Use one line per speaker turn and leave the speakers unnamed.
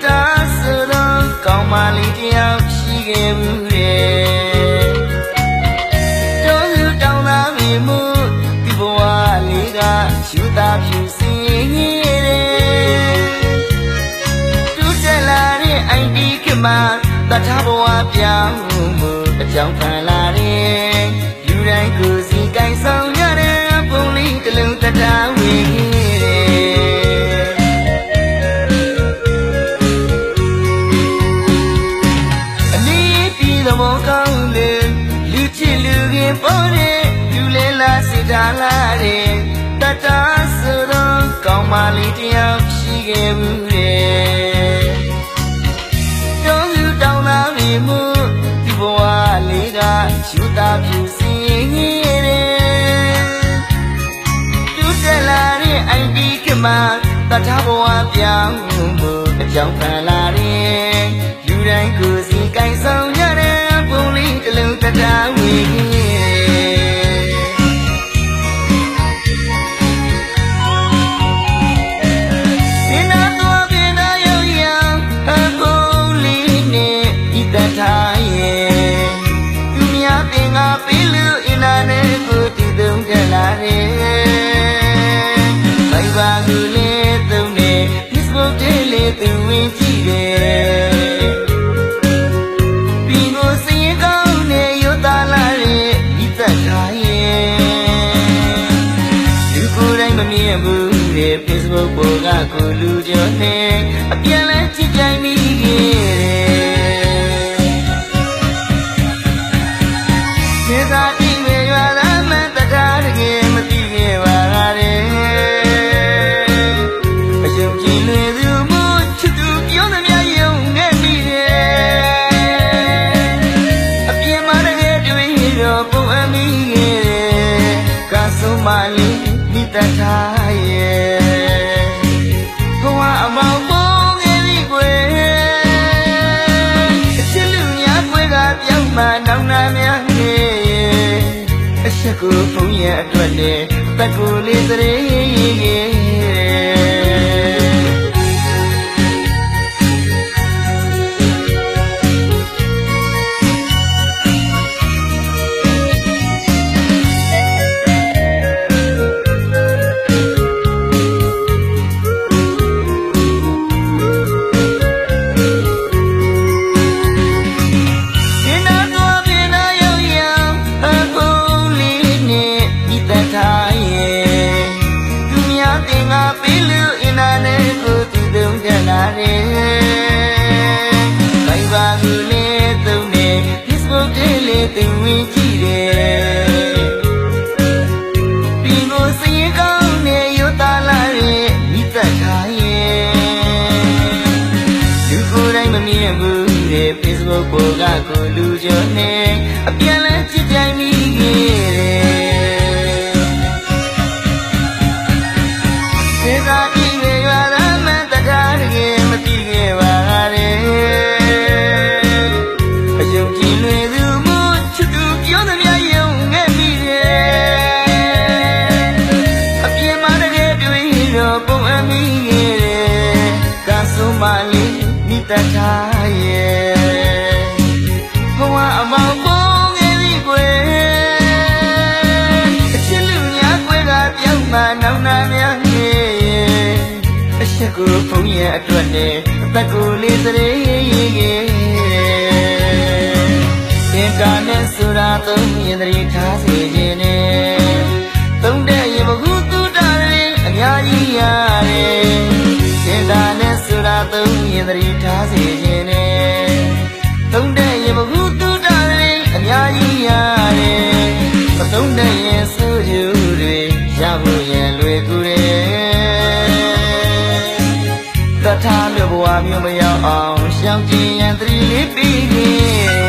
တာဆိုတော့ကောင်းပါလေတယောက်ရှိခဲ့ဘူးလေတို့လူတောင်းသားမိမှုဒီဘဝလေးကယူတာဖြူစင်ခဲ့တယ်တူတက်လာတဲ့ ID ကမှတထားဘဝပြောင်းမှုအကြောင်းခံလာတယ်လူတိုင်းကိုစီကိုင်ဆောင်ရတဲ့ပုံလေးတစ်လုံးတထားဝေခဲ့တယ်မောကောင်းလေလူချစ်လူခင်ပေါ်တဲ့လူလဲလာစစ်တာလာတဲ့တတာဆိုတော့ကောင်းပါလေတယောက်ရှိခဲ့ဘူးလေတို့လူတောင်းသားမိမှုဒီဘဝလေးကယူတာဖြူစင်ခဲ့တယ်တူတက်လာတဲ့ ID ကမှတထားဘဝပြောင်းမှုအကြောင်းခံလာတဲ့လူတိုင်းကိုစီကိုင်ဆောင်ရတဲ့ပုံလေးတစ်လုံးတထားဝေစင်နာတော့ပင်နာရောက်ရောက်ပုံလေးနဲ့ဒီတထားရဲ့သူများပင်ကပေးလို့အင်တာနက်ကိုတည်သုံးကြလာတယ်ဘိုင်ဘာကူလေးသုံးနေ Facebook လေးလေးသူဝင်ကြည့်တယ်မမြင်ဘူးတဲ့ Facebook ပေါ်ကကိုလူကျော်နဲ့အပြန်လဲချစ်ကြိုင်မိခဲ့တယ်စေသာတိမေရွာလာမှန်တကားတကယ်မသိခဲ့ပါရဲ့အယုံကြည်လွယ်သူမို့ချစ်သူပြောသမျှယုံခဲ့မိတယ်အပြင်မှာတကယ်တွေ့တော့ပုံအမိခဲ့တယ်ကဆုံးမလေးတထားရဲ့ဘဝအမောင်ပေါ်ငယ်လေးကွယ်အချစ်လူများကွယ်ကပြောင်းမှနောင်နာများငယ်အချက်ကိုဖုံးရဲ့အတွက်နဲ့တက်ကိုလေးစရေသူများတင်ကပေးလို့အင်တာနက်ကိုတည်သုံးကြလာတယ်ဘိုင်ဘာကူလေးသုံးနေ Facebook လေးသူဝင်ကြည့်တယ်ပြီးကိုစရင်ကောင်းနေရတာလာရဲ့မိသက်ထားရဲ့လူကိုယ်တိုင်မမြင်ဘူးတဲ့ Facebook ပေါ်ကကိုလူကျော်နဲ့အပြန်လဲချစ်ကြိုင်မိခဲ့တယ်စေသာတိမေရွာလာမှန်တကားတကယ်မသိခဲ့ပါရဲ့အယုံကြည်လွယ်သူမို့ချစ်သူပြောသမျှယုံခဲ့မိတယ်အပြင်မှာတကယ်တွေ့တော့ပုံအမိခဲ့တယ်ကဆုံးမလေးမိတထားရဲ့ဘဝအမောင်ပေါ်ငယ်လေးကွယ်အချစ်လူများကွယ်ကပြောင်းမှနောင်နာများအချက်ကိုဖုံးရဲ့အတွက်နဲ့အသက်ကိုလေးစရေအင်တာနက်ဆိုတာသုံးရင်သတိထားစေခြင်းနဲ့သုံးတဲ့ရင်ဘဟုတုတတွေအများကြီးရတယ်အင်တာနက်ဆိုတာသုံးရင်သတိထားစေခြင်းနဲ့သုံးတဲ့ရင်ဘဟုတုတတွေအများကြီးရတယ်မသုံးတဲ့ရင်ဆိုးကျူးတွေရဖို့ရင်လွယ်ကူတယ်တထားလို့ဘဝမျိုးမရောက်အောင်ရှောင်ကြည်ရန်သတိလေးပြီး